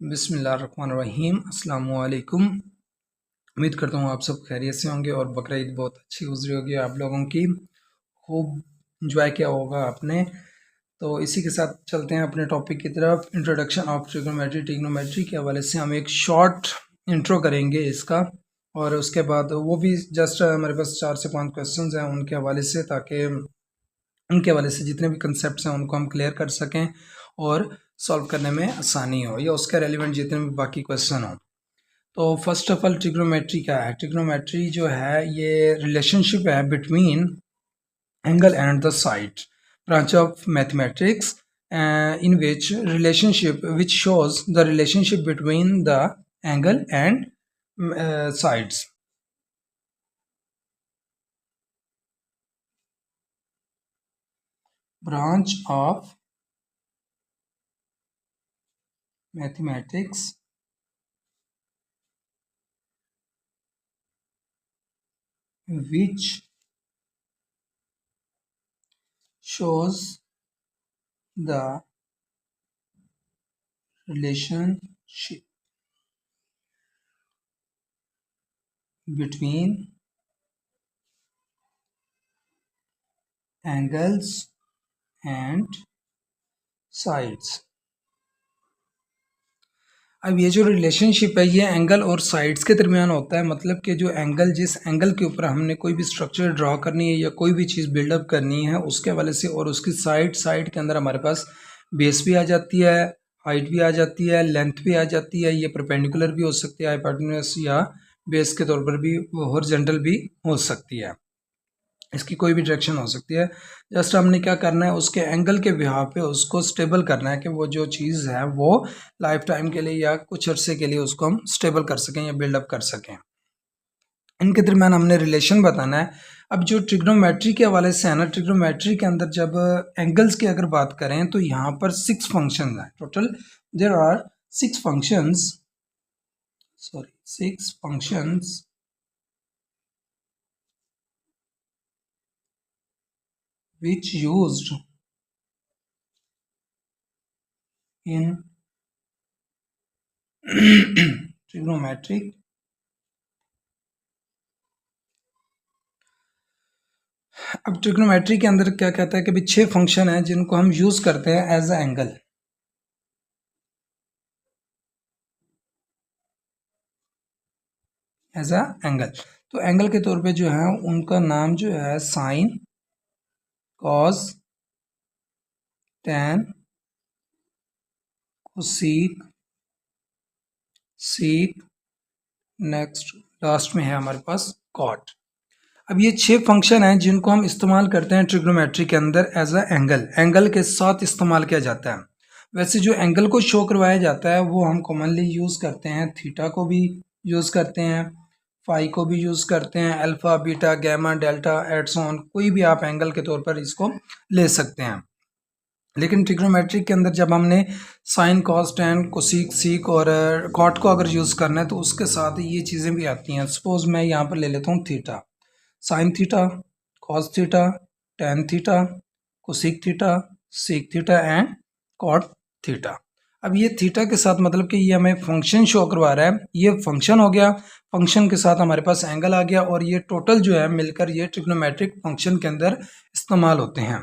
बिस्मिल्लाहिर्रहमानिर्रहीम अस्सलाम वालेकुम। उम्मीद करता हूँ आप सब खैरियत से होंगे और बकरा ईद बहुत अच्छी गुजरी होगी आप लोगों की, खूब इंजॉय किया होगा आपने। तो इसी के साथ चलते हैं अपने टॉपिक की तरफ। Introduction of trigonometry. ट्रिग्नोमेट्री के हवाले से हम एक शॉर्ट इंट्रो करेंगे इसका, और उसके बाद वो भी जस्ट हमारे पास 4 से 5 क्वेश्चंस हैं उनके हवाले से, ताकि उनके हवाले से जितने भी कंसेप्ट हैं उनको हम क्लियर कर सकें और सॉल्व करने में आसानी हो, या उसका रेलिवेंट जितने भी बाकी क्वेश्चन हो। तो फर्स्ट ऑफ ऑल ट्रिग्नोमेट्री क्या है? ट्रिग्नोमेट्री जो है ये रिलेशनशिप है between angle and the side, branch of mathematics in which relationship which shows the relationship between the angle and sides. Branch of mathematics which shows the relationship between angles and sides. अब ये जो relationship है ये angle और sides के दरमियान होता है, मतलब कि जो एंगल, जिस एंगल के ऊपर हमने कोई भी स्ट्रक्चर ड्रॉ करनी है या कोई भी चीज़ बिल्डअप करनी है उसके हवाले से, और उसकी साइड के अंदर हमारे पास बेस भी आ जाती है, हाइट भी आ जाती है, लेंथ भी आ जाती है, ये परपेंडिकुलर भी हो सकती है हाइपोटेन्यूस, या बेस के तौर पर भी हॉरिजॉन्टल भी हो सकती है, इसकी कोई भी डायरेक्शन हो सकती है। जस्ट हमने क्या करना है, उसके एंगल के बिहाव पे उसको स्टेबल करना है कि वो जो चीज़ है वो लाइफ टाइम के लिए या कुछ अरसे के लिए उसको हम स्टेबल कर सकें या बिल्डअप कर सकें। इनके दरमियान हमने रिलेशन बताना है। अब जो ट्रिग्नोमेट्री के हवाले से है ना, ट्रिग्नोमेट्री के अंदर जब एंगल्स की अगर बात करें तो यहाँ पर 6 फंक्शन हैं total. There are 6 functions, 6 functions which used in trigonometric अब ट्रिग्नोमेट्री के अंदर क्या कहता है कि भी 6 फंक्शन हैं जिनको हम यूज करते हैं as a angle. As a angle, तो एंगल के तौर पे जो है उनका नाम जो है sine, cos, tan, cosec, sec, next last में है हमारे पास कॉट। अब ये 6 फंक्शन हैं जिनको हम इस्तेमाल करते हैं ट्रिग्नोमेट्री के अंदर एज अ एंगल के साथ इस्तेमाल किया जाता है। वैसे जो एंगल को शो करवाया जाता है वो हम कॉमनली यूज़ करते हैं, थीटा को भी यूज़ करते हैं, फाई को भी यूज़ करते हैं, अल्फ़ा, बीटा, गैमा, डेल्टा, एटसॉन, कोई भी आप एंगल के तौर पर इसको ले सकते हैं। लेकिन ट्रिग्नोमेट्री के अंदर जब हमने sign, cos, tan, cosec, seek और कॉट को अगर यूज़ करना है तो उसके साथ ये चीज़ें भी आती हैं। सपोज मैं यहाँ पर ले लेता हूँ theta, sine theta, cos theta, tan theta, cosec theta, sec theta and cot theta. अब ये थीटा के साथ मतलब कि ये हमें फंक्शन शो करवा रहा है, ये फंक्शन हो गया, फंक्शन के साथ हमारे पास एंगल आ गया, और ये टोटल जो है मिलकर ये ट्रिग्नोमेट्रिक फंक्शन के अंदर इस्तेमाल होते हैं।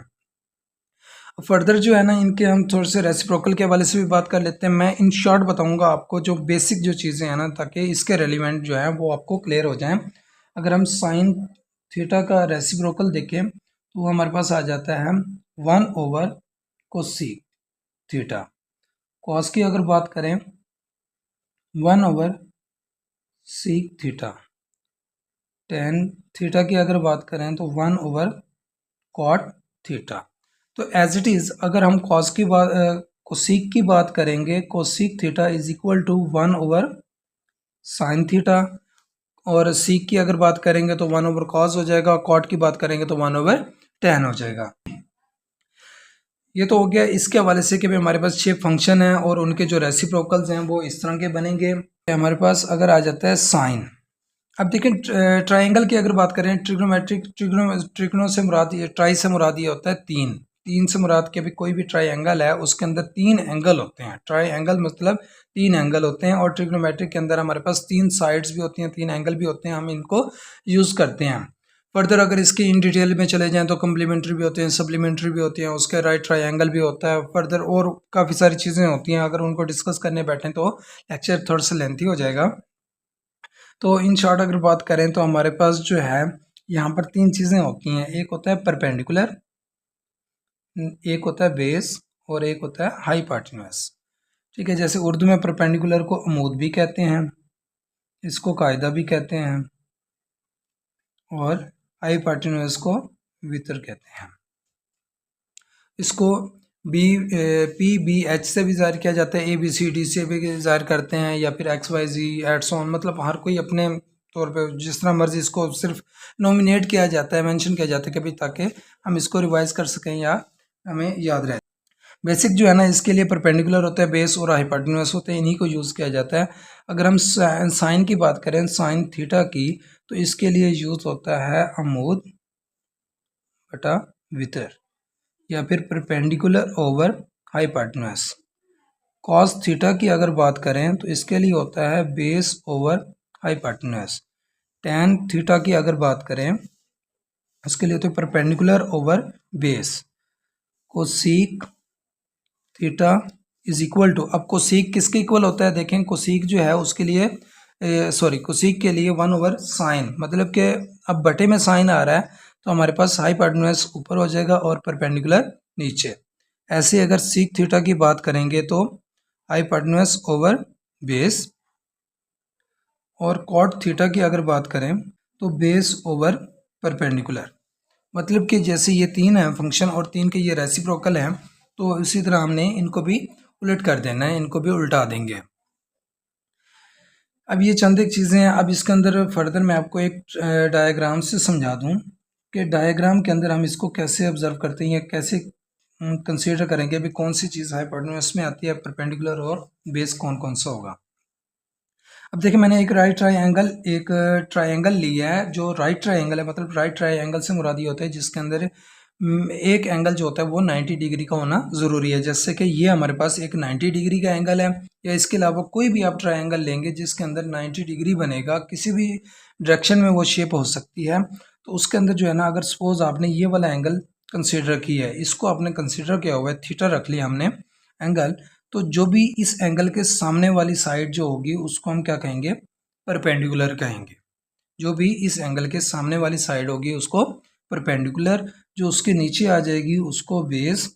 फर्दर जो है ना इनके हम थोड़े से रेसिप्रोकल के हवाले से भी बात कर लेते हैं। मैं इन शॉर्ट बताऊंगा आपको जो बेसिक जो चीज़ें हैं ना, ताकि इसके रेलिवेंट जो है वो आपको क्लियर हो जाएं। अगर हम साइन थीटा का रेसिप्रोकल देखें तो हमारे पास आ जाता है 1/कोसीक थीटा। कॉस की अगर बात करें 1/सीक थीटा। टेन थीटा की अगर बात करें तो 1/कॉट थीटा। तो एज इट इज़ अगर हम कॉस की बात कोसीक की बात करेंगे, cosec theta is equal to 1/साइन थीटा, और सीक की अगर बात करेंगे तो 1/कॉस हो जाएगा, कॉट की बात करेंगे तो 1/टैन हो जाएगा। ये तो हो गया इसके हवाले से कि हमारे पास 6 फंक्शन हैं और उनके जो रेसिप्रोकल्स हैं वो इस तरह के बनेंगे। हमारे पास अगर आ जाता है साइन, अब देखें ट्राइंगल की अगर बात करें, ट्रिग्नोमेट्रिक ट्रिग्नो से मुराद ये, ट्राई से मुराद ये होता है 3, तीन से मुराद के भी कोई भी ट्राइंगल है उसके अंदर तीन एंगल होते हैं। ट्राइंगल मतलब तीन एंगल होते हैं, और ट्रिग्नोमेट्रिक के अंदर हमारे पास तीन साइड्स भी होती हैं, तीन एंगल भी होते हैं, हम इनको यूज़ करते हैं। फर्दर अगर इसके इन डिटेल में चले जाएं तो कम्प्लीमेंट्री भी होते हैं, सप्लीमेंट्री भी होते हैं, उसके राइट ट्राइंगल भी होता है। फर्दर और काफ़ी सारी चीज़ें होती हैं, अगर उनको डिस्कस करने बैठें तो लेक्चर थोड़ा सा लेंथी हो जाएगा। तो इन शॉर्ट अगर बात करें तो हमारे पास जो है यहाँ पर तीन चीज़ें होती हैं, एक होता है परपेंडिकुलर, एक होता है बेस, और एक होता है हाइपोटेन्यूज। ठीक है, जैसे उर्दू में परपेंडिकुलर को अमूद भी कहते हैं, इसको कायदा भी कहते हैं, और हाइपोटेन्यूज को वितर कहते हैं। इसको PBH से भी ज़ाहिर किया जाता है, ABCD से भी ज़ाहिर करते हैं, या फिर XYZ एट्स ऑन, मतलब हर कोई अपने तौर पे जिस तरह मर्जी इसको सिर्फ नॉमिनेट किया जाता है, मेंशन किया जाता है कभी, ताकि हम इसको रिवाइज कर सकें या हमें याद रहे। बेसिक जो है ना इसके लिए परपेंडिकुलर होता है, बेस और हाइपोटेन्यूज होते हैं, इन्हीं को यूज़ किया जाता है। अगर हम साइन की बात करें, साइन थीटा की, तो इसके लिए यूज़ होता है अमूद बटा वितर, या फिर perpendicular over hypotenuse. Cos theta की अगर बात करें तो इसके लिए होता है base over hypotenuse. Tan theta की अगर बात करें इसके लिए होता है परपेंडिकुलर ओवर बेस। कोसीक थीटा इज इक्वल टू, अब कोसीक किसके इक्वल होता है, देखें कोसीक जो है उसके लिए कोसीक के लिए 1/साइन, मतलब कि अब बटे में साइन आ रहा है तो हमारे पास हाइपोटेन्यूज ऊपर हो जाएगा और परपेंडिकुलर नीचे। ऐसे अगर सीक थीटा की बात करेंगे तो हाइपोटेन्यूज ओवर बेस, और कॉट थीटा की अगर बात करें तो बेस ओवर परपेंडिकुलर। मतलब कि जैसे ये तीन है फंक्शन और तीन के ये रेसिप्रोकल हैं, तो इसी तरह हमने इनको भी उलट कर देना है, इनको भी उल्टा देंगे। अब ये चंद एक चीज़ें हैं। अब इसके अंदर फर्दर मैं आपको एक डायग्राम से समझा दूं कि डायग्राम के अंदर हम इसको कैसे ऑब्जर्व करते हैं या कैसे कंसीडर करेंगे भी कौन सी चीज़ हाइपोटेन्यूज में आती है, परपेंडिकुलर और बेस कौन कौन सा होगा। अब देखिए मैंने एक ट्राइंगल लिया है, जो राइट ट्राइंगल है, मतलब राइट ट्राइंगल से मुराद ये होता है जिसके अंदर एक एंगल जो होता है वो 90 डिग्री का होना ज़रूरी है। जैसे कि ये हमारे पास एक 90 डिग्री का एंगल है, या इसके अलावा कोई भी आप ट्राइंगल लेंगे जिसके अंदर 90 डिग्री बनेगा, किसी भी डायरेक्शन में वो शेप हो सकती है, तो उसके अंदर जो है ना, अगर सपोज आपने ये वाला एंगल कंसिडर किया है, इसको आपने कंसिडर किया हुआ है, थीटा रख लिया हमने एंगल, तो जो भी इस एंगल के सामने वाली साइड जो होगी उसको हम क्या कहेंगे, परपेंडिकुलर कहेंगे। जो भी इस एंगल के सामने वाली साइड होगी उसको परपेंडिकुलर, जो उसके नीचे आ जाएगी उसको बेस,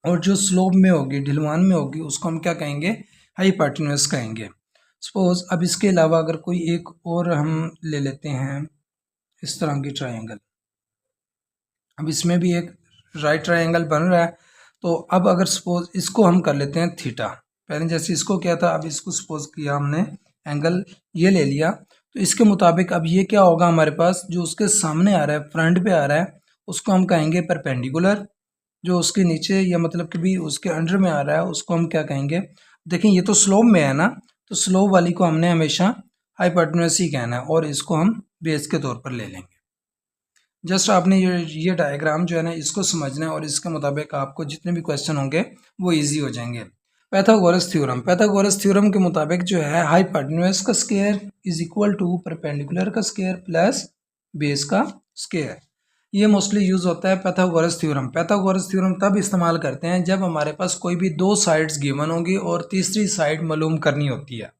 और जो स्लोप में होगी, ढलवान में होगी, उसको हम क्या कहेंगे, हाइपोटेन्यूज कहेंगे। सपोज अब इसके अलावा अगर कोई एक और हम ले लेते हैं इस तरह की ट्राइंगल, अब इसमें भी एक राइट ट्राइंगल बन रहा है, तो अब अगर सपोज इसको हम कर लेते हैं थीटा, पहले जैसे इसको किया था अब इसको सपोज किया हमने एंगल ये ले लिया, तो इसके मुताबिक अब ये क्या होगा, हमारे पास जो उसके सामने आ रहा है, फ्रंट पे आ रहा है, उसको हम कहेंगे परपेंडिकुलर, जो उसके नीचे या मतलब कि भी उसके अंडर में आ रहा है उसको हम क्या कहेंगे। देखें ये तो स्लोप में है ना, तो स्लोप वाली को हमने हमेशा हाइपोटेन्यूज ही कहना है, और इसको हम बेस के तौर पर ले लेंगे। जस्ट आपने ये डायग्राम जो है ना इसको समझना है, और इसके मुताबिक आपको जितने भी क्वेश्चन होंगे वो इजी हो जाएंगे। पैथागोरस थ्योरम के मुताबिक जो है हाइपोटेन्यूज का square is equal to perpendicular का स्क्वायर प्लस बेस का स्क्वायर। ये मोस्टली यूज होता है पैथागोरस थ्योरम तब इस्तेमाल करते हैं जब हमारे पास कोई भी दो साइड्स गिवन होंगी और तीसरी साइड मालूम करनी होती है।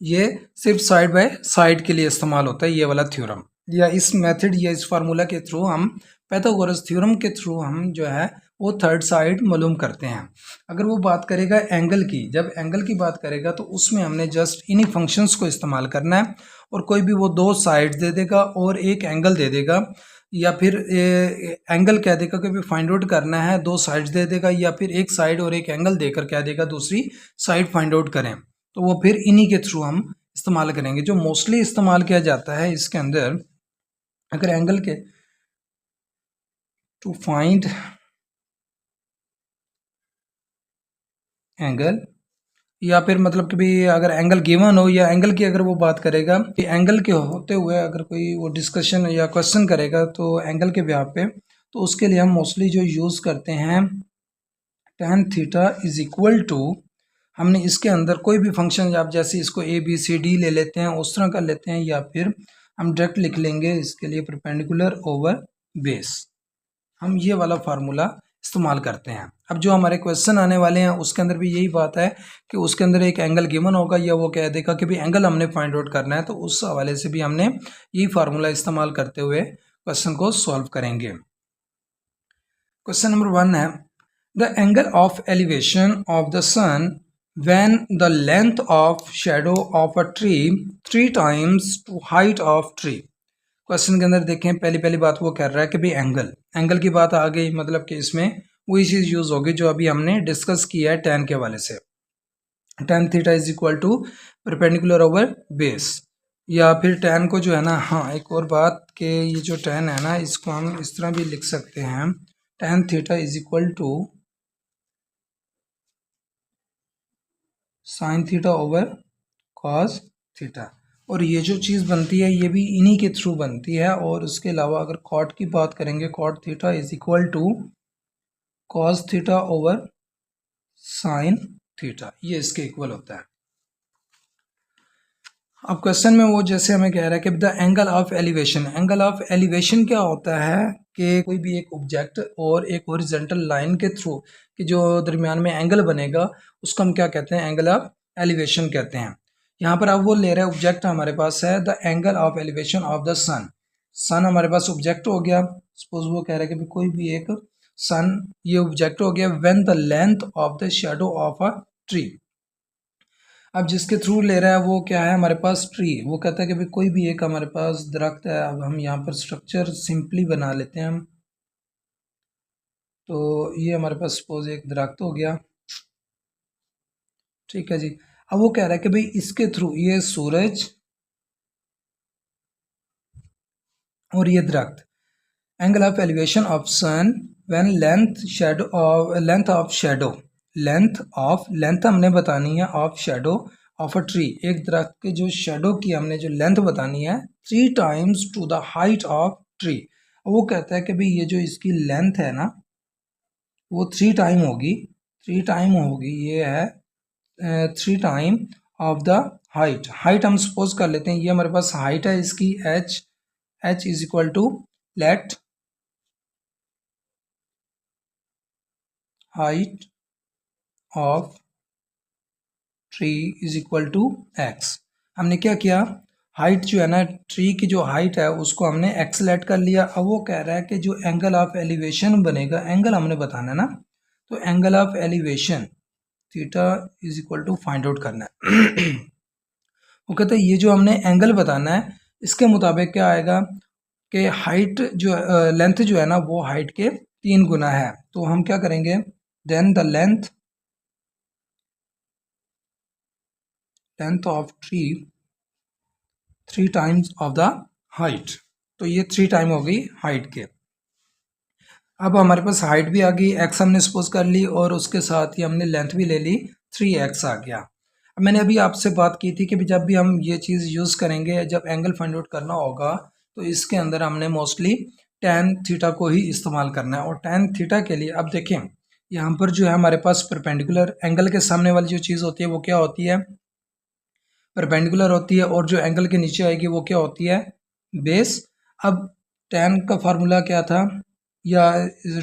ये सिर्फ साइड बाय साइड के लिए इस्तेमाल होता है ये वाला थ्योरम, या इस मेथड या इस फार्मूला के थ्रू हम पैथागोरस थ्योरम के थ्रू हम जो है वो थर्ड साइड मालूम करते हैं। अगर वो बात करेगा एंगल की, जब एंगल की बात करेगा तो उसमें हमने जस्ट इन्हीं फंक्शंस को इस्तेमाल करना है, और कोई भी वो दो साइड्स दे देगा और एक एंगल दे देगा, या फिर एंगल कह देगा कि भी फाइंड आउट करना है, दो साइड्स दे देगा, या फिर एक साइड और एक एंगल देकर कह देगा दूसरी साइड फाइंड आउट करें, तो वो फिर इन्हीं के थ्रू हम इस्तेमाल करेंगे। जो मोस्टली इस्तेमाल किया जाता है इसके अंदर, अगर एंगल के टू फाइंड एंगल, या फिर मतलब कि भी अगर एंगल गिवन हो, या एंगल की अगर वो बात करेगा कि एंगल के होते हुए अगर कोई वो डिस्कशन या क्वेश्चन करेगा तो एंगल के ब्याह पे, तो उसके लिए हम मोस्टली जो यूज़ करते हैं tan theta is equal to, हमने इसके अंदर कोई भी फंक्शन आप जैसे इसको ए बी सी डी ले लेते हैं उस तरह कर लेते हैं, या फिर हम डायरेक्ट लिख लेंगे इसके लिए परपेंडिकुलर ओवर बेस। हम ये वाला फार्मूला इस्तेमाल करते हैं। अब जो हमारे क्वेश्चन आने वाले हैं उसके अंदर भी यही बात है कि उसके अंदर एक एंगल गिवन होगा या वो कह देगा कि भी एंगल हमने फाइंड आउट करना है, तो उस हवाले से भी हमने यही फार्मूला इस्तेमाल करते हुए क्वेश्चन को सॉल्व करेंगे। क्वेश्चन नंबर 1 है the angle of elevation of the sun when the length of shadow of a tree 3 times to height of tree। Question के अंदर देखें पहली बात वो कर रहा है कि भाई एंगल की बात आ गई, मतलब कि इसमें वही चीज़ यूज़ होगी जो अभी हमने डिस्कस किया है टैन के हवाले से। Tan theta is equal to perpendicular over base, या फिर टैन को जो है ना, हाँ एक और बात कि ये जो टैन है ना इसको हम इस तरह भी लिख सकते हैं, tan theta is equal to sine theta over cos theta. और ये जो चीज़ बनती है ये भी इन्हीं के थ्रू बनती है। और उसके अलावा अगर कॉट की बात करेंगे, cot theta is equal to cos theta over sine theta, ये इसके इक्वल होता है। अब क्वेश्चन में वो जैसे हमें कह रहा है कि the angle of elevation, angle of elevation क्या होता है कि कोई भी एक ऑब्जेक्ट और एक हॉरिजॉन्टल लाइन के थ्रू कि जो दरमियान में एंगल बनेगा उसको हम क्या कहते हैं, एंगल ऑफ एलिवेशन कहते हैं। यहाँ पर अब वो ले रहे हैं ऑब्जेक्ट हमारे पास है the angle of elevation of the sun. Sun हमारे पास ऑब्जेक्ट हो गया, सपोज वो कह रहा है कि कोई भी एक सन ये ऑब्जेक्ट हो गया when the length of the shadow of a tree. अब जिसके थ्रू ले रहा है वो क्या है हमारे पास ट्री, वो कहता है कि भाई कोई भी एक हमारे पास दरख्त है। अब हम यहाँ पर स्ट्रक्चर सिंपली बना लेते हैं हम, तो ये हमारे पास सपोज एक दरख्त हो गया, ठीक है जी। अब वो कह रहा है कि भाई इसके थ्रू ये सूरज और ये दरख्त, angle of elevation of sun when length of length हमने बतानी है of shadow of a tree, एक दरख्त के जो शेडो की हमने जो लेंथ बतानी है 3 times to the height of tree. वो कहता है कि भाई ये जो इसकी लेंथ है ना वो 3 टाइम होगी, 3 टाइम होगी, ये है 3 time of the height. Height हम सपोज कर लेते हैं ये हमारे पास हाइट है इसकी h is equal to let height of tree is equal to x। हमने क्या किया, हाइट जो है ना ट्री की जो हाइट है उसको हमने x लेट कर लिया। अब वो कह रहा है कि जो एंगल ऑफ एलिवेशन बनेगा, एंगल हमने बताना है ना, तो angle of elevation theta is equal to find out करना है। वो कहते हैं ये जो हमने एंगल बताना है इसके मुताबिक क्या आएगा कि हाइट जो लेंथ जो है ना वो हाइट के 3 गुना है। तो हम क्या करेंगे, then the length of tree 3 times of the height, तो ये 3 टाइम हो गई हाइट के। अब हमारे पास हाइट भी आ गई, x हमने सपोज कर ली और उसके साथ ही हमने लेंथ भी ले ली, 3x आ गया। अब मैंने अभी आपसे बात की थी कि जब भी हम ये चीज़ यूज़ करेंगे, जब एंगल फाइंड आउट करना होगा तो इसके अंदर हमने मोस्टली tan थीटा को ही इस्तेमाल करना है। और tan थीटा के लिए अब देखें यहाँ पर जो है हमारे पास परपेंडिकुलर एंगल के सामने वाली जो चीज़ होती है वो क्या होती है, परपेंडिकुलर होती है, और जो एंगल के नीचे आएगी वो क्या होती है, बेस। अब tan का फार्मूला क्या था, या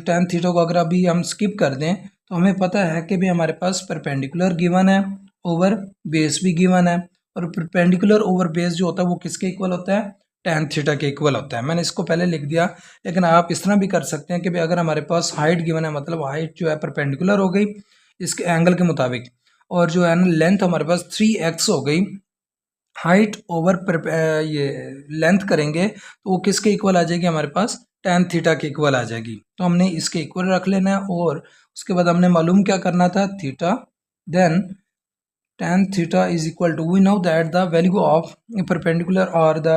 tan थीटा को अगर अभी हम स्किप कर दें तो हमें पता है कि भी हमारे पास परपेंडिकुलर गिवन है, ओवर बेस भी गिवन है। और परपेंडिकुलर ओवर बेस जो होता है वो किसके इक्वल होता है, tan थीटा के इक्वल होता है। मैंने इसको पहले लिख दिया, लेकिन आप इस तरह भी कर सकते हैं कि भाई अगर हमारे पास हाइट गिवन है, मतलब हाइट जो है परपेंडिकुलर हो गई इसके एंगल के मुताबिक, और जो है ना लेंथ हमारे पास 3x हो गई, हाइट ओवर ये लेंथ करेंगे तो वो किसके इक्वल आ जाएगी, हमारे पास tan थीटा के इक्वल आ जाएगी। तो हमने इसके इक्वल रख लेना है, और उसके बाद हमने मालूम क्या करना था, theta, then tan theta is equal to, we know that the value of perpendicular और द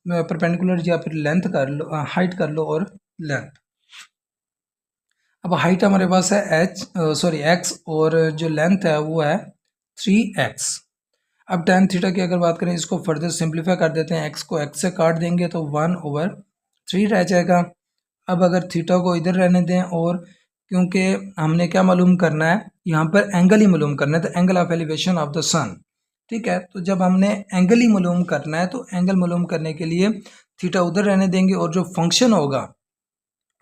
परपेंडिकुलर, या फिर लेंथ कर लो, हाइट कर लो और लेंथ। अब हाइट हमारे पास है x, और जो लेंथ है वो है 3x। अब tan थीटा की अगर बात करें, इसको फर्दर सिंप्लीफाई कर देते हैं, x को x से काट देंगे तो 1/3 रह जाएगा। अब अगर थीटा को इधर रहने दें, और क्योंकि हमने क्या मालूम करना है, यहाँ पर एंगल ही मालूम करना है, तो angle of elevation of the sun, ठीक है। तो जब हमने एंगल ही मालूम करना है, तो एंगल मालूम करने के लिए थीटा उधर रहने देंगे, और जो फंक्शन होगा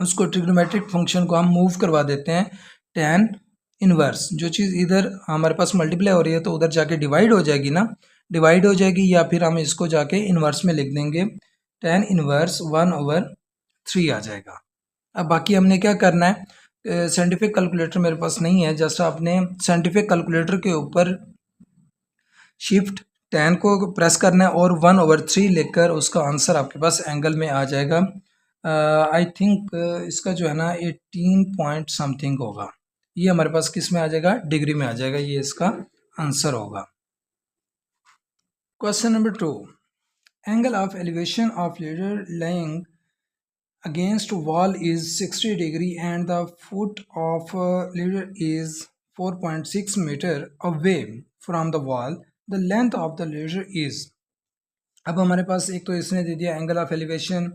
उसको ट्रिग्नोमेट्रिक फंक्शन को हम मूव करवा देते हैं tan इनवर्स। जो चीज़ इधर हमारे पास मल्टीप्लाई हो रही है तो उधर जाके डिवाइड हो जाएगी ना, डिवाइड हो जाएगी, या फिर हम इसको जाके इनवर्स में लिख देंगे, tan इनवर्स 1/3 आ जाएगा। अब बाकी हमने क्या करना है, साइंटिफिक कैलकुलेटर मेरे पास नहीं है, जस्ट आपने साइंटिफिक कैलकुलेटर के ऊपर शिफ्ट 10 को प्रेस करना है और 1/3 लेकर उसका आंसर आपके पास एंगल में आ जाएगा। आई थिंक इसका जो है ना 18 पॉइंट समथिंग होगा, ये हमारे पास किस में आ जाएगा, डिग्री में आ जाएगा, ये इसका आंसर होगा। Question number 2, angle of elevation of leader lying against wall is 60 degree and the foot of leader is 4.6 meter away from the wall, the length of the leader is। अब हमारे पास एक तो इसने दे दिया angle of elevation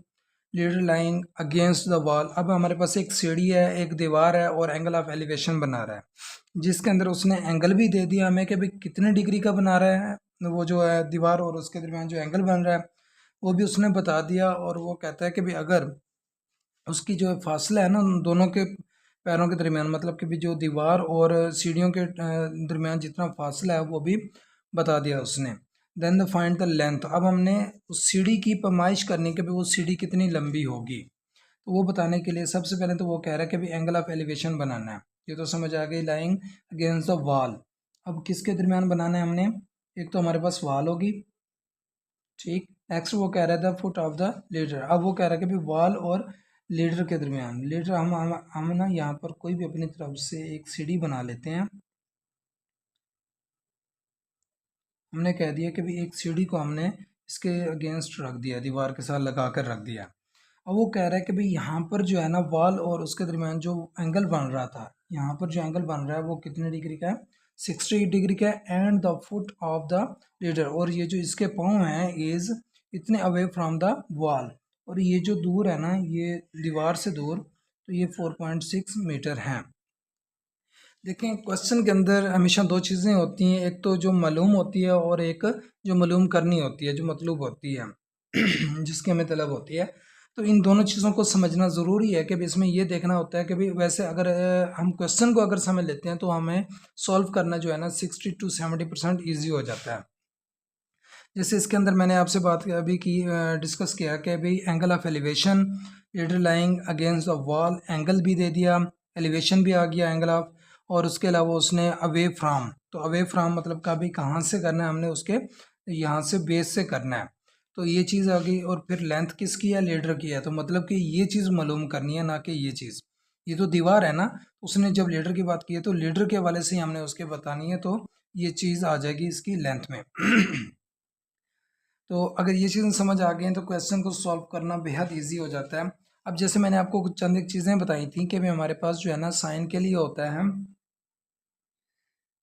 leader lying against the wall. अब हमारे पास एक सीढ़ी है, एक दीवार है, और एंगल ऑफ एलिवेशन बना रहा है, जिसके अंदर उसने एंगल भी दे दिया हमें कि भाई कितने डिग्री का बना रहा है, वो जो है दीवार और उसके दरमियान जो एंगल बन रहा है वो भी उसने बता दिया। और वो कहता है कि भाई अगर उसकी जो फासला है ना उन दोनों के पैरों के दरमियान, मतलब कि भी जो दीवार और सीढ़ियों के दरमियान जितना फासला है वो भी बता दिया उसने। Then the find the length. अब हमने उस सीढ़ी की पैमाइश करनी कि भी वो सीढ़ी कितनी लंबी होगी, तो वो बताने के लिए सबसे पहले तो वो कह रहा है कि भी एंगल ऑफ एलिवेशन बनाना है, ये तो समझ आ गई, लाइंग अगेंस्ट द वॉल। अब किसके दरमियान बनाना है हमने, एक तो हमारे पास वॉल होगी, ठीक। नेक्स्ट वो कह रहा था फुट ऑफ द लीडर। अब वो कह रहा है कि भी वॉल और लीडर के दरमियान, लीडर हम ना यहाँ पर कोई भी अपनी तरफ से एक सीढ़ी बना लेते हैं। हमने कह दिया कि भी एक सीढ़ी को हमने इसके अगेंस्ट रख दिया, दीवार के साथ लगा कर रख दिया। अब वो कह रहा है कि भाई यहाँ पर जो है ना वॉल और उसके दरमियान जो एंगल बन रहा था, यहाँ पर जो एंगल बन रहा है वो कितने डिग्री का है, 60 डिग्री का है। And the foot of the leader, और ये जो इसके पाँव हैं इज इतने अवे फ्रॉम द वॉल, और ये जो दूर है ना, ये दीवार से दूर, तो ये 4.6 मीटर हैं। देखें क्वेश्चन के अंदर हमेशा दो चीज़ें होती हैं, एक तो जो मालूम होती है और एक जो मालूम करनी होती है, जो मतलूब होती है जिसकी हमें तलब होती है। तो इन दोनों चीज़ों को समझना ज़रूरी है कि भी इसमें ये देखना होता है कि भी वैसे अगर हम क्वेश्चन को अगर समझ लेते हैं तो हमें सॉल्व करना जो है ना 60 to 70% ईजी हो जाता है। जैसे इसके अंदर मैंने आपसे बात अभी की डिस्कस किया कि भाई angle of elevation leader lying against the wall, angle भी दे दिया, एलिवेशन भी आ गया एंगल ऑफ, और उसके अलावा उसने अवे फ्राम, तो अवे फ्राम मतलब का भी कहाँ से करना है, हमने उसके यहाँ से बेस से करना है, तो ये चीज़ आ गई। और फिर लेंथ किसकी है, लीडर की है, तो मतलब कि ये चीज़ मालूम करनी है, ना कि ये चीज़। ये तो दीवार है ना, उसने जब लीडर की बात की है तो लीडर के हवाले से ही हमने उसके बतानी है, तो ये चीज़ आ जाएगी इसकी लेंथ में तो अगर ये चीज़ें समझ आ गई हैं तो क्वेश्चन को सॉल्व करना बेहद इजी हो जाता है। अब जैसे मैंने आपको कुछ चंद एक चीज़ें बताई थी कि भी हमारे पास जो है ना साइन के लिए होता है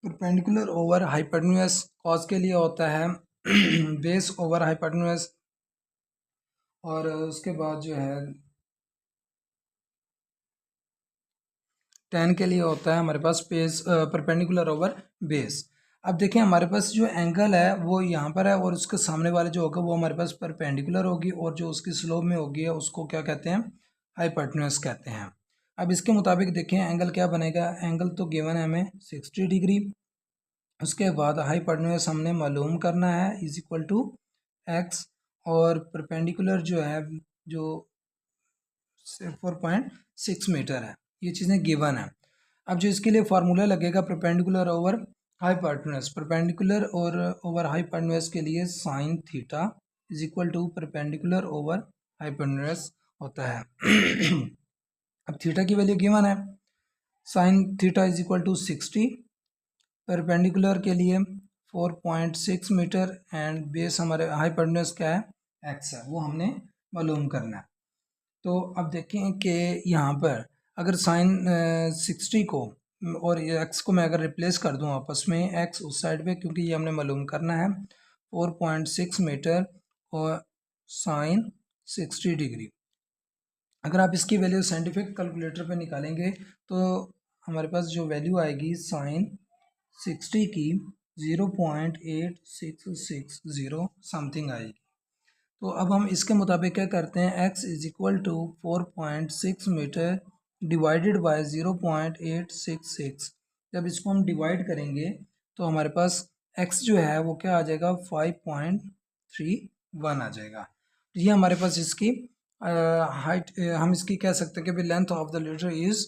परपेंडिकुलर ओवर हाइपोटेन्यूज, कॉस के लिए होता है बेस ओवर हाइपोटेन्यूज, और उसके बाद जो है टेन के लिए होता है हमारे पास बेस परपेंडिकुलर ओवर बेस। अब देखें हमारे पास जो एंगल है वो यहाँ पर है, और उसके सामने वाले जो होगा वो हमारे पास परपेंडिकुलर होगी, और जो उसकी स्लोप में होगी है उसको क्या कहते हैं, हाइपोटेन्यूज कहते हैं। अब इसके मुताबिक देखें एंगल क्या बनेगा, एंगल तो गिवन है हमें 60 डिग्री, उसके बाद हाइपोटेन्यूज हमने मालूम करना है इज इक्वल टू एक्स, और परपेंडिकुलर जो है जो 4.6 मीटर है, ये चीज़ें गिवन है। अब जो इसके लिए फार्मूला लगेगा परपेंडिकुलर ओवर हाइपोटेन्यूज, परपेंडिकुलर और ओवर हाइपोटेन्यूज के लिए sine theta is equal to perpendicular over hypotenuse होता है अब थीटा की वैल्यू गिवन है, sine theta is equal to 60, perpendicular के लिए 4.6 मीटर, एंड बेस हमारे हाइपोटेन्यूज क्या है, एक्स है, वो हमने मालूम करना है। तो अब देखें कि यहाँ पर अगर साइन 60 को और एक्स को मैं अगर रिप्लेस कर दूँ आपस में, एक्स उस साइड पे, क्योंकि ये हमने मालूम करना है 4.6 मीटर और साइन 60 डिग्री, अगर आप इसकी वैल्यू साइंटिफिक कैलकुलेटर पे निकालेंगे तो हमारे पास जो वैल्यू आएगी साइन 60 की 0.8660 समथिंग आएगी। तो अब हम इसके मुताबिक क्या करते हैं, x is equal to 4.6 metre divided by 0.866। जब इसको हम डिवाइड करेंगे तो हमारे पास x जो है वो क्या आ जाएगा, 5.31 आ जाएगा। तो ये हमारे पास इसकी हाइट, हम इसकी कह सकते हैं कि length of the ladder is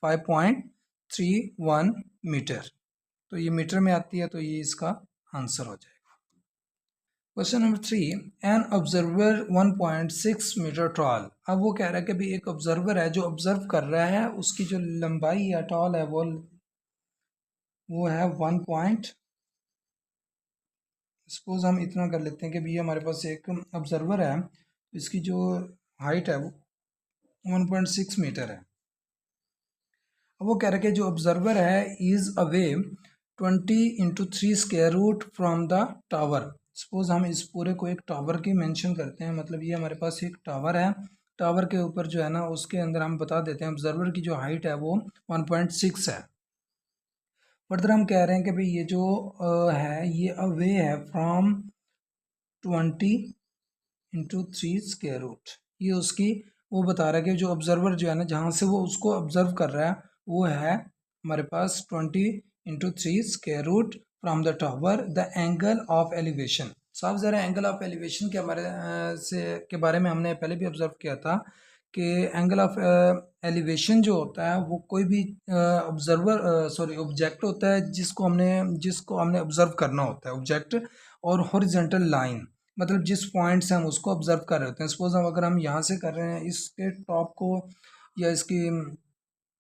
5.31 metre. तो ये मीटर में आती है, तो ये इसका आंसर हो जाएगा। Question number 3, an observer 1.6 metre tall. अब वो कह रहा है कि भाई एक ऑब्जर्वर है जो ऑब्जर्व कर रहा है, उसकी जो लंबाई या टॉल है वो है 1 सपोज हम इतना कर लेते हैं कि भैया हमारे पास एक ऑब्जर्वर है, इसकी जो हाइट है वो 1.6 मीटर है। अब वो कह रहा है कि जो ऑब्जर्वर है is away 20 × 3 square root from the tower. Suppose हम इस पूरे को एक टावर की मेंशन करते हैं, मतलब ये हमारे पास एक टावर है, टावर के ऊपर जो है ना उसके अंदर हम बता देते हैं ऑब्जर्वर की जो हाइट है वो 1.6 है। फर्दर हम कह रहे हैं कि भाई ये जो है ये अवे है फ्रॉम 20 × 3 स्क्वायर रूट। ये उसकी वो बता रहा है कि जो ऑब्जर्वर जो है ना जहाँ से वो उसको ऑब्जर्व कर रहा है वो है हमारे पास 20 × 3 square root from the tower. The angle of elevation, साफ ज़रा एंगल ऑफ एलिवेशन के हमारे के बारे में हमने पहले भी ऑब्जर्व किया था कि एंगल ऑफ एलिवेशन जो होता है वो कोई भी ऑब्जेक्ट होता है जिसको हमने ऑब्जर्व करना होता है, ऑब्जेक्ट और हॉरिजॉन्टल लाइन, मतलब जिस पॉइंट से हम उसको ऑब्जर्व कर रहे होते हैं। सपोज अगर हम यहाँ से कर रहे हैं इसके टॉप को या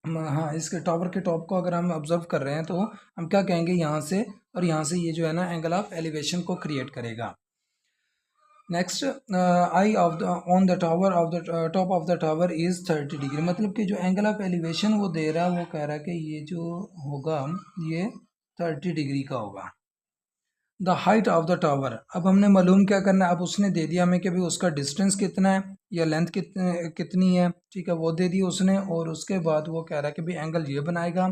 हाँ इसके टावर के टॉप को अगर हम ऑब्जर्व कर रहे हैं तो हम क्या कहेंगे, यहाँ से और यहाँ से ये जो है ना एंगल ऑफ एलिवेशन को क्रिएट करेगा। Next, I of the on the tower of the top of the tower is 30 degree, मतलब कि जो एंगल ऑफ एलिवेशन वो दे रहा है वो कह रहा है कि ये जो होगा ये 30 डिग्री का होगा। The height of the tower, अब हमने मालूम क्या करना है, अब उसने दे दिया हमें कि भाई उसका डिस्टेंस कितना है या लेंथ कितनी है, ठीक है वो दे दी उसने, और उसके बाद वो कह रहा है कि भाई एंगल ये बनाएगा,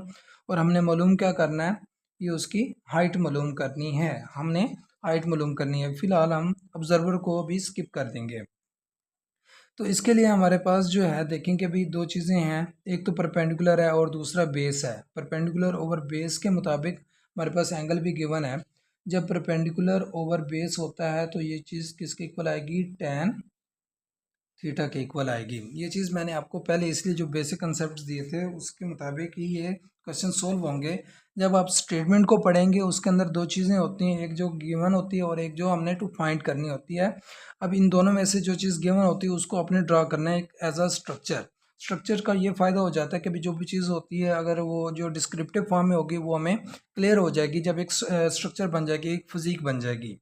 और हमने मालूम क्या करना है, ये उसकी हाइट मालूम करनी है, हमने हाइट मालूम करनी है। फिलहाल हम ऑब्जर्वर को भी स्किप कर देंगे। तो इसके लिए हमारे पास जो है देखें कि भाई दो चीज़ें हैं, एक तो परपेंडिकुलर है और दूसरा बेस है। परपेंडिकुलर ओवर बेस के मुताबिक हमारे पास एंगल भी गिवन है। जब परपेंडिकुलर ओवर बेस होता है तो ये चीज़ किसके इक्वल आएगी, tan थीटा के इक्वल आएगी। ये चीज़ मैंने आपको पहले इसलिए जो बेसिक कंसेप्ट दिए थे उसके मुताबिक ही ये क्वेश्चन सोल्व होंगे। जब आप स्टेटमेंट को पढ़ेंगे उसके अंदर दो चीज़ें होती हैं, एक जो गिवन होती है और एक जो हमने टू फाइंड करनी होती है। अब इन दोनों में से जो चीज़ गिवन होती है उसको अपने ड्रा करना है एक एज अ स्ट्रक्चर। स्ट्रक्चर का ये फ़ायदा हो जाता है कि जो भी चीज़ होती है अगर वो जो डिस्क्रिप्टिव फॉर्म में होगी वो हमें क्लियर हो जाएगी, जब एक स्ट्रक्चर बन जाएगी, एक फिजिक बन जाएगी।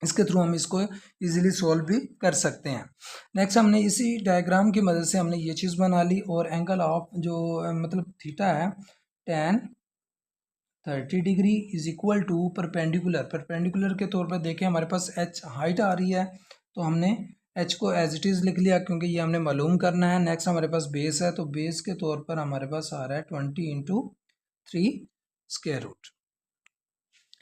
इसके थ्रू हम इसको इजीली सॉल्व भी कर सकते हैं। नेक्स्ट हमने इसी डायग्राम की मदद से हमने ये चीज़ बना ली, और एंगल ऑफ जो मतलब थीटा है tan 30 degree is equal to perpendicular. Perpendicular के तौर पर देखें हमारे पास h हाइट आ रही है, तो हमने h को एज इट इज़ लिख लिया क्योंकि ये हमने मालूम करना है। नेक्स्ट हमारे पास बेस है, तो बेस के तौर पर हमारे पास आ रहा है 20 × 3 स्क्वायर रूट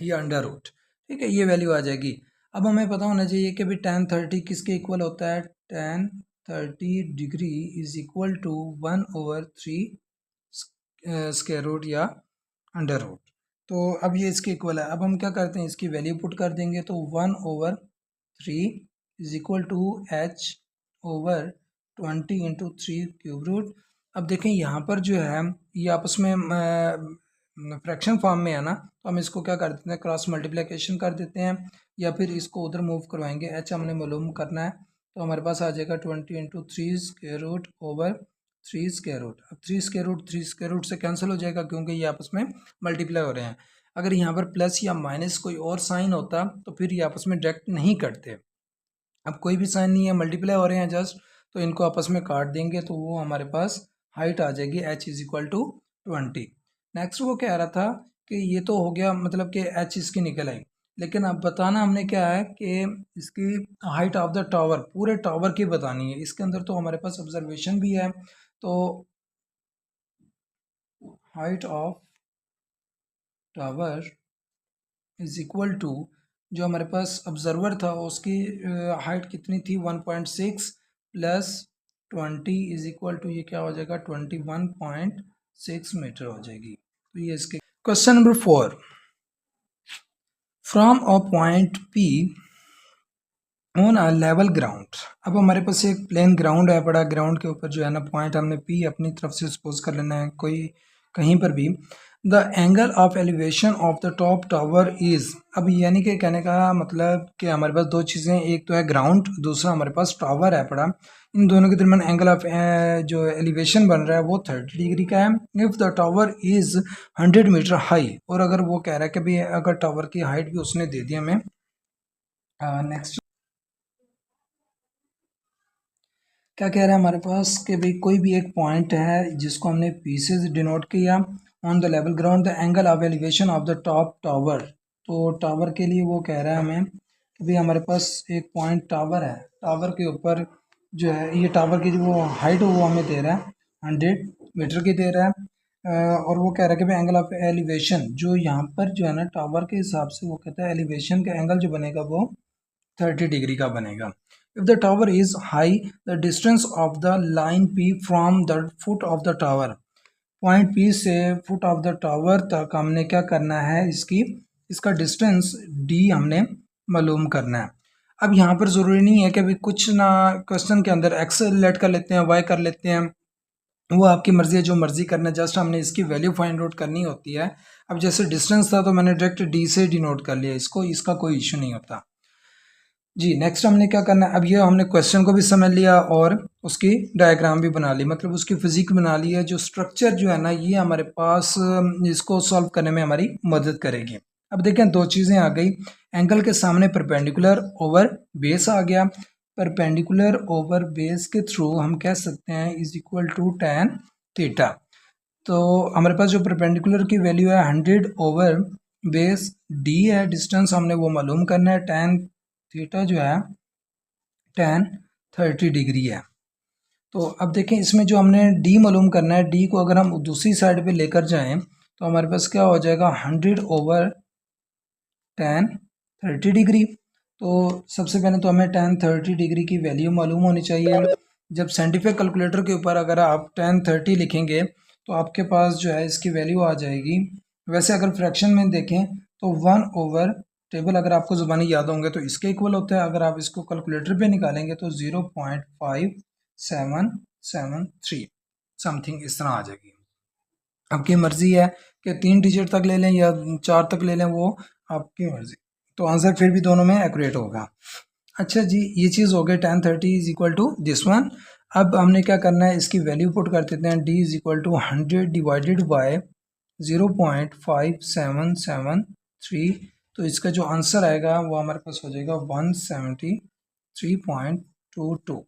या अंडर रूट, ठीक है, ये वैल्यू आ जाएगी। अब हमें पता होना चाहिए कि भाई tan 30 किसके इक्वल होता है, tan 30 degree is equal to 1/3 square root या अंडर रूट। तो अब ये इसके इक्वल है। अब हम क्या करते हैं, इसकी वैल्यू पुट कर देंगे, तो 1/3 is equal to h/20 × 3 cube root. अब देखें यहाँ पर जो है ये आपस में फ्रैक्शन फॉर्म में है ना, तो हम इसको क्या कर देते हैं, क्रॉस मल्टीप्लिकेशन कर देते हैं, या फिर इसको उधर मूव करवाएंगे। h हमने मालूम करना है, तो हमारे पास आ जाएगा 20 × 3 square root over 3 square root. अब 3 स्क्वायर रूट से कैंसिल हो जाएगा क्योंकि ये आपस में मल्टीप्लाई हो रहे हैं। अगर यहाँ पर प्लस या माइनस कोई और साइन होता तो फिर ये आपस में डायरेक्ट नहीं कटते। अब कोई भी साइन नहीं है, मल्टीप्लाई हो रहे हैं जस्ट, तो इनको आपस में काट देंगे, तो वो हमारे पास हाइट आ जाएगी h is equal to 20। Next वो कह रहा था कि ये तो हो गया, मतलब कि h इसकी निकल आई, लेकिन अब बताना हमने क्या है कि इसकी हाइट ऑफ द टावर, पूरे टावर की बतानी है। इसके अंदर तो हमारे पास ऑब्जर्वेशन भी है, तो height of tower is equal to, जो हमारे पास ऑब्जर्वर था उसकी हाइट कितनी थी 1.6 प्लस 20 इज इक्वल टू, ये क्या हो जाएगा 21.6 मीटर हो जाएगी। तो ये इसके question number 4, from a point P on a level ground. अब हमारे पास एक प्लेन ग्राउंड है, बड़ा ग्राउंड के ऊपर जो है ना पॉइंट हमने पी अपनी तरफ से सपोज कर लेना है कोई कहीं पर भी। The angle of elevation of the top tower is, अब यानी कि कहने का मतलब कि हमारे पास दो चीज़ें, एक तो है ग्राउंड, दूसरा हमारे पास टावर है बड़ा। इन दोनों के दरमियान एंगल ऑफ जो एलिवेशन बन रहा है वो 30 डिग्री का है। If the tower is 100 metre high, और अगर वो कह रहा है कि भाई अगर टावर की हाइट भी उसने दे दी हमें। नेक्स्ट क्या कह रहा है हमारे पास कि भाई कोई भी एक पॉइंट है जिसको हमने पी से डिनोट किया, on the level ground the angle of elevation of the top tower. तो टावर के लिए वो कह रहा है हमें कि भाई हमारे पास एक पॉइंट टावर है, टावर के ऊपर जो है ये टावर की जो वो हाइट वो हमें दे रहा है 100 मीटर की दे रहा है। और वो कह रहा है कि भाई एंगल ऑफ एलिवेशन जो यहाँ पर जो है ना टावर के हिसाब से वो कहता है एलिवेशन का एंगल जो बनेगा वो 30 डिग्री का बनेगा। If the tower is high, the distance of the line P from the foot of the tower, point P से फुट ऑफ द टावर तक हमने क्या करना है, इसका डिस्टेंस D हमने मालूम करना है। अब यहाँ पर ज़रूरी नहीं है कि अभी कुछ ना क्वेश्चन के अंदर एक्स लेट कर लेते हैं, वाई कर लेते हैं, वो आपकी मर्ज़ी है, जो मर्ज़ी करना है, जस्ट हमने इसकी वैल्यू फाइंड आउट करनी होती है। अब जैसे डिस्टेंस था तो मैंने डायरेक्ट D से डिनोट कर लिया इसको, इसका कोई इशू नहीं होता जी। नेक्स्ट हमने क्या करना है, अब ये हमने क्वेश्चन को भी समझ लिया और उसकी डायग्राम भी बना ली, मतलब उसकी फिजिक बना ली है। जो स्ट्रक्चर जो है ना ये हमारे पास इसको सॉल्व करने में हमारी मदद करेगी। अब देखें दो चीज़ें आ गई, एंगल के सामने परपेंडिकुलर ओवर बेस आ गया, परपेंडिकुलर ओवर बेस के थ्रू हम कह सकते हैं is equal to tan theta. तो हमारे पास जो परपेंडिकुलर की वैल्यू है 100 ओवर बेस d है, डिस्टेंस हमने वो मालूम करना है, tan थीटा जो है tan 30 डिग्री है। तो अब देखें इसमें जो हमने d मालूम करना है, d को अगर हम दूसरी साइड पे लेकर जाएं तो हमारे पास क्या हो जाएगा 100 ओवर tan 30 डिग्री। तो सबसे पहले तो हमें tan 30 डिग्री की वैल्यू मालूम होनी चाहिए। जब साइंटिफिक कैलकुलेटर के ऊपर अगर आप tan 30 लिखेंगे तो आपके पास जो है इसकी वैल्यू आ जाएगी। वैसे अगर फ्रैक्शन में देखें तो 1 ओवर टेबल अगर आपको ज़ुबानी याद होंगे तो इसके इक्वल होता है, अगर आप इसको कैलकुलेटर पे निकालेंगे तो 0.5773 समथिंग इस तरह आ जाएगी। आपकी मर्ज़ी है कि 3 डिजिट तक ले लें या 4 तक ले लें, वो आपकी मर्ज़ी। तो आंसर फिर भी दोनों में एक्यूरेट होगा। अच्छा जी, ये चीज़ हो गई tan 30 is equal to this one. अब हमने क्या करना है, इसकी वैल्यू पुट कर देते हैं, d is equal to 100 divided by 0.5773। तो इसका जो आंसर आएगा वो हमारे पास हो जाएगा 173.22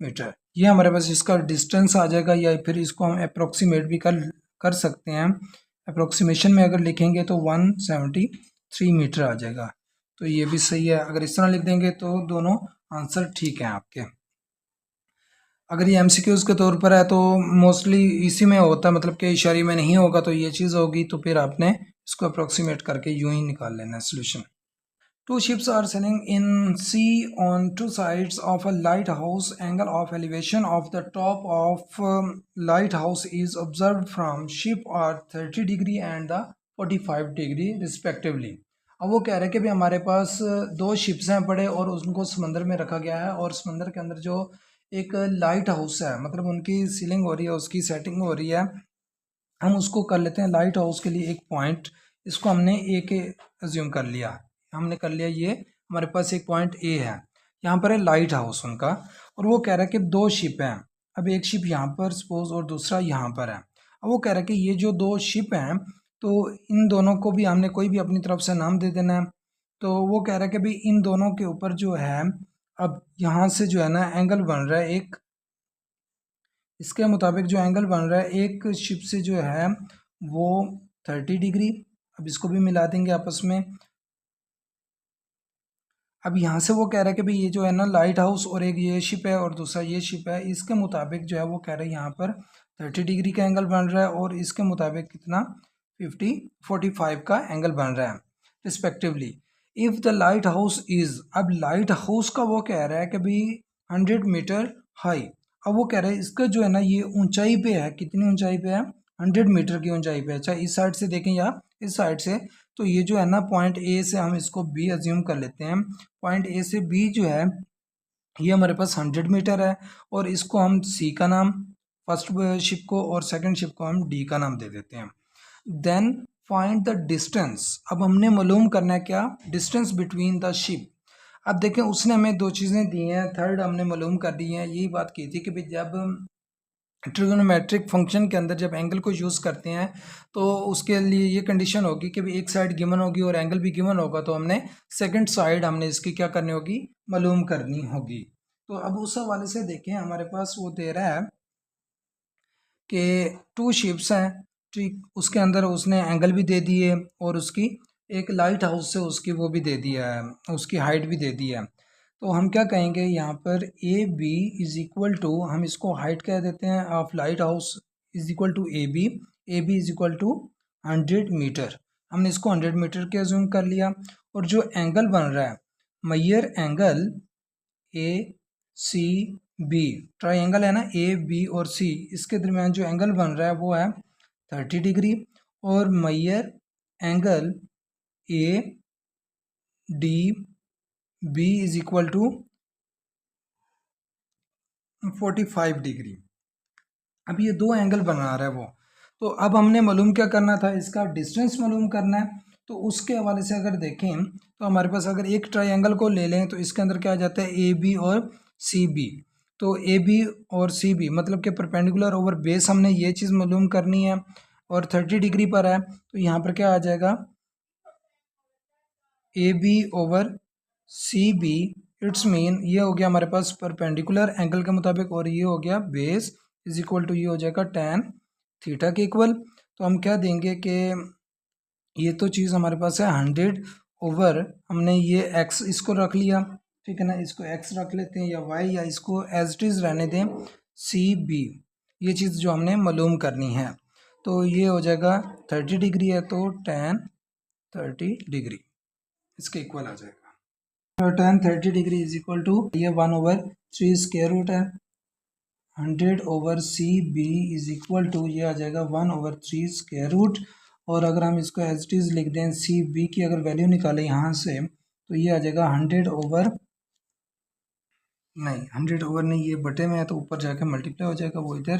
मीटर। ये हमारे पास इसका डिस्टेंस आ जाएगा, या फिर इसको हम अप्रोक्सीमेट भी कर सकते हैं। अप्रोक्सीमेशन में अगर लिखेंगे तो 173 मीटर आ जाएगा। तो ये भी सही है, अगर इस तरह लिख देंगे तो दोनों आंसर ठीक हैं आपके। अगर ये एमसीक्यूज के तौर पर है तो मोस्टली इसी में होता है, मतलब कि इशारे में नहीं होगा तो ये चीज़ होगी, तो फिर आपने इसको अप्रोक्सीमेट करके यूं ही निकाल लेना है solution. Two ships are sailing in sea on two sides of a lighthouse. Angle of elevation of the top of lighthouse is observed from ship are 30 degree and the 45 degree respectively. अब वो कह रहे हैं कि भी हमारे पास दो ships हैं बड़े और उनको समंदर में रखा गया है, और समंदर के अंदर जो एक लाइट हाउस है, मतलब उनकी सीलिंग हो रही है, उसकी सेटिंग हो रही है। हम उसको कर लेते हैं लाइट हाउस के लिए एक पॉइंट, इसको हमने ए के एज्यूम कर लिया, हमने कर लिया ये हमारे पास एक पॉइंट ए है, यहाँ पर है लाइट हाउस उनका। और वो कह रहा है कि दो शिप हैं, अब एक शिप यहाँ पर सपोज और दूसरा यहाँ पर है। अब वो कह रहा है कि ये जो दो शिप हैं तो इन दोनों को भी हमने कोई भी अपनी तरफ से नाम दे देना है। तो वो कह रहा है कि भाई इन दोनों के ऊपर जो है, अब यहाँ से जो है ना एंगल बन रहा है एक, इसके मुताबिक जो एंगल बन रहा है एक शिप से जो है वो 30 डिग्री। अब इसको भी मिला देंगे आपस में, अब यहाँ से वो कह रहा है कि भाई ये जो है ना लाइट हाउस और एक ये शिप है और दूसरा ये शिप है, इसके मुताबिक जो है वो कह रहा है यहाँ पर 30 डिग्री का एंगल बन रहा है और इसके मुताबिक कितना 45 का एंगल बन रहा है respectively. If the lighthouse is, अब लाइट हाउस का वो कह रहा है कि भाई 100 मीटर हाई। अब वो कह रहा है इसका जो है ना ये ऊंचाई पे है, कितनी ऊंचाई पे है, 100 मीटर की ऊंचाई पे। अच्छा इस साइड से देखें या इस साइड से, तो ये जो है ना पॉइंट ए से हम इसको बी अज्यूम कर लेते हैं। पॉइंट ए से बी जो है ये हमारे पास 100 मीटर है और इसको हम सी का नाम फर्स्ट शिप को और सेकंड शिप को हम डी का नाम दे देते हैं। देन फाइंड द डिस्टेंस, अब हमने मालूम करना है क्या, डिस्टेंस बिटवीन द शिप। अब देखें उसने हमें दो चीज़ें दी हैं, थर्ड हमने मालूम कर दी है। यही बात की थी कि भाई जब ट्रिगोनोमेट्रिक फंक्शन के अंदर जब एंगल को यूज़ करते हैं तो उसके लिए ये कंडीशन होगी कि भाई एक साइड गिवन होगी और एंगल भी गिवन होगा, तो हमने सेकंड साइड हमने इसकी क्या करनी होगी, मालूम करनी होगी। तो अब उस हवाले से देखें हमारे पास वो दे रहा है कि 2 शिप्स हैं, ठीक, उसके अंदर उसने एंगल भी दे दिए और उसकी एक लाइट हाउस से उसकी वो भी दे दिया है, उसकी हाइट भी दे दी है। तो हम क्या कहेंगे यहाँ पर A B is equal to, हम इसको हाइट कह देते हैं of lighthouse is equal to A B is equal to 100 metre. हमने इसको 100 मीटर के अज्यूम कर लिया। और जो एंगल बन रहा है मैयर angle A C B, triangle है ना ए बी और सी, इसके दरमियान जो एंगल बन रहा है वो है 30 डिग्री। और मैयर angle A D B is equal to 45 degree. अब ये दो एंगल बना रहा है वो, तो अब हमने मालूम क्या करना था, इसका डिस्टेंस मालूम करना है। तो उसके हवाले से अगर देखें तो हमारे पास अगर एक ट्राइंगल को ले लें तो इसके अंदर क्या आ जाता है ए बी और सी बी। तो ए बी और सी बी मतलब कि परपेंडिकुलर ओवर बेस हमने ये चीज़ मालूम करनी है और 30 डिग्री पर है, तो यहाँ पर क्या आ जाएगा A B over C B, it's mean ये हो गया हमारे पास परपेंडिकुलर एंगल के मुताबिक और ये हो गया बेस इज इक्वल टू ये हो जाएगा tan थीटा के इक्वल। तो हम क्या देंगे कि ये तो चीज़ हमारे पास है 100 ओवर, हमने ये x इसको रख लिया, ठीक है ना, इसको x रख लेते हैं या y, या इसको एज इट इज़ रहने दें सी बी। ये चीज़ जो हमने मालूम करनी है, तो ये हो जाएगा 30 डिग्री है तो tan 30 डिग्री इसके इक्वल आ जाएगा। तो tan 30 degree is equal to ये 1/3 स्क्वायर रूट है 100 over C B is equal to ये आ जाएगा 1/3 स्क्वायर रूट। और अगर हम इसको एज इट इज़ लिख दें सी बी की अगर वैल्यू निकालें यहाँ से तो ये आ जाएगा 100 ओवर, नहीं 100 ओवर नहीं, ये बटे में है तो ऊपर जाकर मल्टीप्लाई हो जाएगा वो इधर,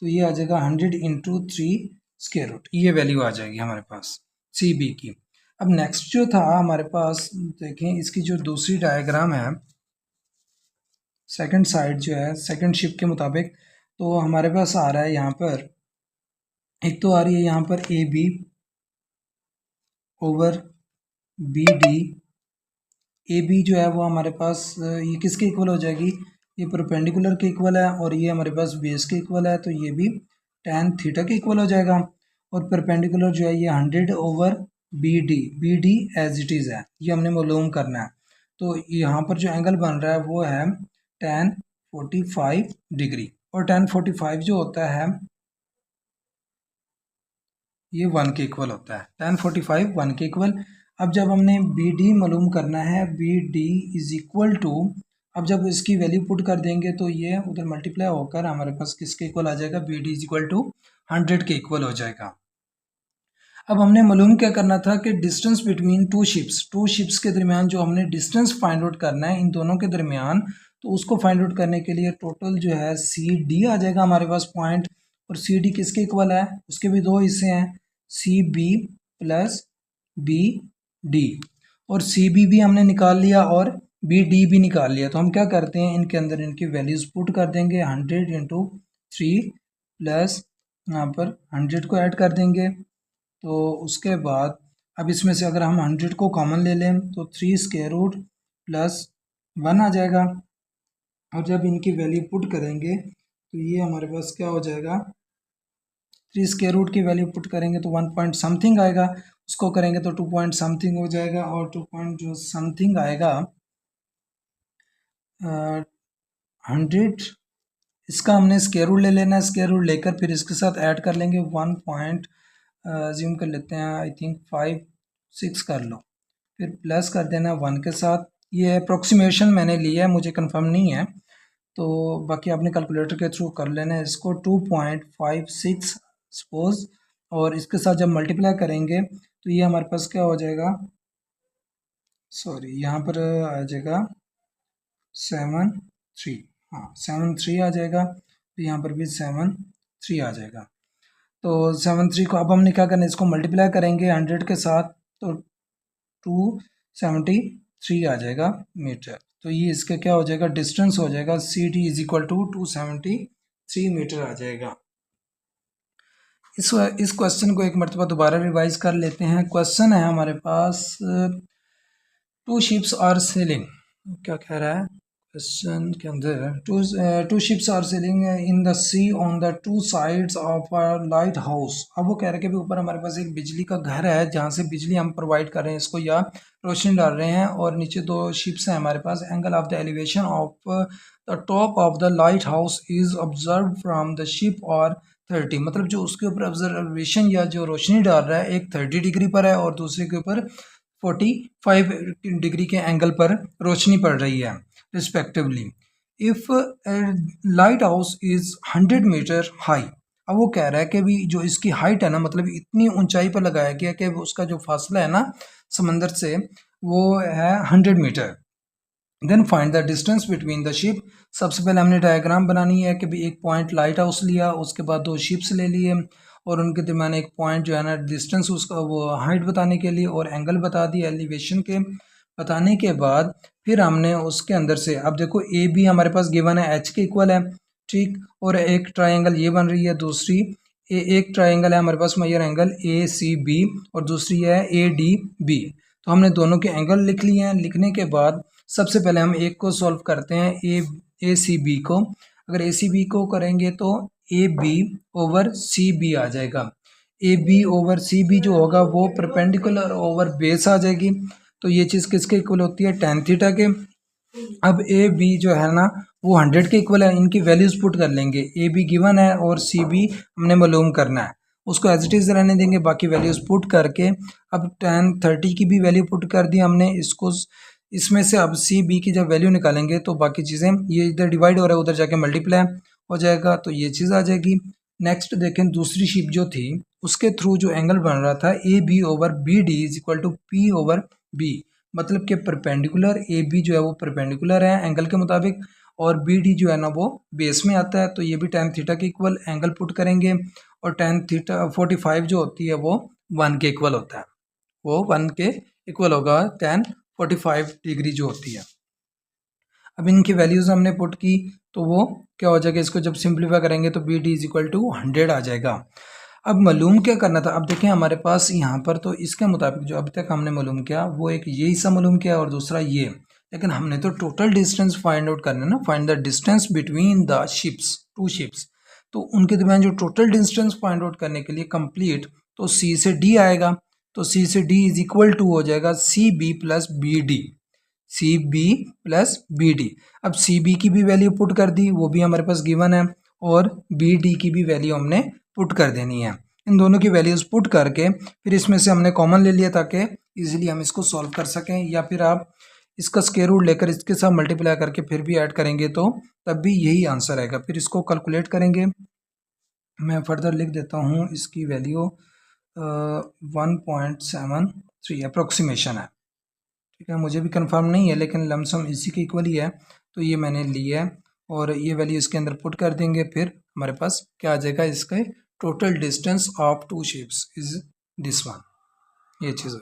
तो ये आ जाएगा 100 इंटू 3 स्क्वायर रूट, ये वैल्यू आ जाएगी हमारे पास सी बी की। अब नेक्स्ट जो था हमारे पास देखें इसकी जो दूसरी डायग्राम है सेकंड साइड जो है सेकंड शिप के मुताबिक, तो हमारे पास आ रहा है यहाँ पर एक तो आ रही है यहाँ पर A B over B D. A B जो है वो हमारे पास ये किसके इक्वल हो जाएगी, ये परपेंडिकुलर के इक्वल है और ये हमारे पास बेस के इक्वल है, तो ये भी tan थीटा के इक्वल हो जाएगा। और परपेंडिकुलर जो है ये 100 over B D as it is है, ये हमने मालूम करना है। तो यहाँ पर जो एंगल बन रहा है वो है tan 45 डिग्री, और tan 45 जो होता है ये 1 के इक्वल होता है, tan 45 1 के इक्वल। अब जब हमने बी डी मालूम करना है B D is equal to, अब जब इसकी वैल्यू पुट कर देंगे तो ये उधर मल्टीप्लाई होकर हमारे पास किसके इक्वल आ जाएगा, B D is equal to 100 के इक्वल हो जाएगा। अब हमने मालूम क्या करना था कि डिस्टेंस बिटवीन टू शिप्स के दरमियान जो हमने डिस्टेंस फाइंड आउट करना है इन दोनों के दरमियान, तो उसको फाइंड आउट करने के लिए टोटल जो है सी डी आ जाएगा हमारे पास पॉइंट। और सी डी किसके इक्वल है, उसके भी दो हिस्से हैं C B plus B D, और सी बी भी हमने निकाल लिया और बी डी भी निकाल लिया। तो हम क्या करते हैं इनके अंदर इनकी वैल्यूज़ पुट कर देंगे 100 इंटू 3 प्लस यहाँ पर 100 को ऐड कर देंगे। तो उसके बाद अब इसमें से अगर हम 100 को कॉमन ले लें तो 3 स्क्वायर रूट प्लस 1 आ जाएगा। और जब इनकी वैल्यू पुट करेंगे तो ये हमारे पास क्या हो जाएगा, 3 स्क्वायर रूट की वैल्यू पुट करेंगे तो 1 पॉइंट समथिंग आएगा, उसको करेंगे तो 2 पॉइंट समथिंग हो जाएगा, और 2 पॉइंट जो समथिंग आएगा 100, इसका हमने स्क्वायर रूट ले लेना है, स्क्वायर रूट लेकर फिर इसके साथ ऐड कर लेंगे 1 पॉइंट, ज्यूम कर लेते हैं, आई थिंक 5 6 कर लो, फिर प्लस कर देना 1 के साथ। ये अप्रोक्सीमेशन मैंने लिया है, मुझे कंफर्म नहीं है, तो बाकी आपने कैलकुलेटर के थ्रू कर लेना है इसको। 2.56 सपोज, और इसके साथ जब मल्टीप्लाई करेंगे तो ये हमारे पास क्या हो जाएगा, सॉरी यहाँ पर आ जाएगा 7 3, हाँ 7 3 आ जाएगा, तो यहाँ पर भी 7 3 आ जाएगा। तो 7 3 को अब हमने क्या करना है, इसको मल्टीप्लाई करेंगे 100 के साथ, तो 273 आ जाएगा मीटर। तो ये इसका क्या हो जाएगा, डिस्टेंस हो जाएगा CD is equal to 273 metre आ जाएगा। इस क्वेश्चन को एक मरतबा दोबारा रिवाइज कर लेते हैं। क्वेश्चन है हमारे पास, 2 ships आर सेलिंग, क्या कह रहा है क्वेश्चन के अंदर, two ships are sailing in the sea on the 2 sides of a lighthouse. अब वो कह रहे हैं कि ऊपर हमारे पास एक बिजली का घर है जहाँ से बिजली हम प्रोवाइड कर रहे हैं इसको, या रोशनी डाल रहे हैं, और नीचे 2 शिप्स हैं हमारे पास। Angle of the elevation of the top of the lighthouse is observe from the ship और 30, मतलब जो उसके ऊपर ऑब्जर्वेशन या जो रोशनी डाल रहा है एक 30 डिग्री पर है और दूसरे के ऊपर 45 डिग्री के एंगल पर रोशनी पड़ रही है respectively. If lighthouse is 100 metre high, अब वो कह रहा है कि भी जो इसकी हाइट है ना, मतलब इतनी ऊंचाई पर लगाया गया कि उसका जो फासला है ना समंदर से वो है 100 metre. Then find the distance between the ship. सबसे पहले हमने डायग्राम बनानी है कि भी एक पॉइंट लाइट हाउस लिया, उसके बाद 2 शिप्स ले लिए और उनके दरमियान एक पॉइंट जो है ना डिस्टेंस उसका वो हाइट बताने के लिए और एंगल बता दिया एलिवेशन के बताने के बाद फिर हमने उसके अंदर से, अब देखो ए बी हमारे पास गिवन है एच के इक्वल है, ठीक, और एक ट्राइंगल ये बन रही है, दूसरी एक ट्राइंगल है हमारे पास major angle A C B और दूसरी है ए डी बी। तो हमने दोनों के एंगल लिख लिए हैं। लिखने के बाद सबसे पहले हम एक को सॉल्व करते हैं, ए सी बी को। अगर ए सी बी को करेंगे तो A B over C B आ जाएगा। A B over C B जो होगा वो परपेंडिकुलर ओवर बेस आ जाएगी। तो ये चीज़ किसके इक्वल होती है, tan थीटा के। अब ए बी जो है ना वो 100 के इक्वल है, इनकी वैल्यूज पुट कर लेंगे। ए बी गिवन है और सी बी हमने मालूम करना है, उसको एज इट इज़ रहने देंगे, बाकी वैल्यूज पुट करके अब tan 30 की भी वैल्यू पुट कर दी हमने। इसको इसमें से अब सी बी की जब वैल्यू निकालेंगे तो बाकी चीज़ें, ये इधर डिवाइड हो रहा है उधर जाके मल्टीप्लाई हो जाएगा, तो ये चीज़ आ जाएगी। नेक्स्ट देखें, दूसरी शिप जो थी उसके थ्रू जो एंगल बन रहा था A B over B D is equal to P over B, मतलब कि परपेंडिकुलर ए बी जो है वो परपेंडिकुलर है एंगल के मुताबिक और बी डी जो है ना वो बेस में आता है। तो ये भी tan थीटा के इक्वल एंगल पुट करेंगे और tan थीटा 45 जो होती है वो 1 के इक्वल होता है, वो 1 के इक्वल होगा tan 45 डिग्री जो होती है। अब इनकी वैल्यूज़ हमने पुट की तो वो क्या हो जाएगा, इसको जब सिंप्लीफाई करेंगे तो B D is equal to 100 आ जाएगा। अब मालूम क्या करना था, अब देखें हमारे पास यहाँ पर तो इसके मुताबिक जो अभी तक हमने मालूम किया वो एक ये हिस्सा मालूम किया और दूसरा ये, लेकिन हमने तो टोटल डिस्टेंस फाइंड आउट करना है ना, find the distance between the ships, 2 ships. तो उनके दरमियान जो टोटल डिस्टेंस फाइंड आउट करने के लिए कंप्लीट, तो सी से डी आएगा, तो सी से डी इज इक्वल टू हो जाएगा C B plus B D, C B plus B D. अब सी बी की भी वैल्यू पुट कर दी, वो भी हमारे पास गिवन है, और बी डी की भी वैल्यू हमने पुट कर देनी है। इन दोनों की वैल्यूज़ पुट करके फिर इसमें से हमने कॉमन ले लिया ताकि इजीली हम इसको सॉल्व कर सकें, या फिर आप इसका स्क्वायर रूट लेकर इसके साथ मल्टीप्लाई करके फिर भी ऐड करेंगे तो तब भी यही आंसर आएगा। फिर इसको कैलकुलेट करेंगे, मैं फर्दर लिख देता हूँ, इसकी वैल्यू 1.73 अप्रोक्सीमेशन है, ठीक है, मुझे भी कंफर्म नहीं है लेकिन लमसम इसी के इक्वल ही है, तो ये मैंने लिया है और ये वैल्यू इसके अंदर पुट कर देंगे। फिर हमारे पास क्या आ जाएगा, इसका total distance of 2 ships is this one, ये चीज़ है।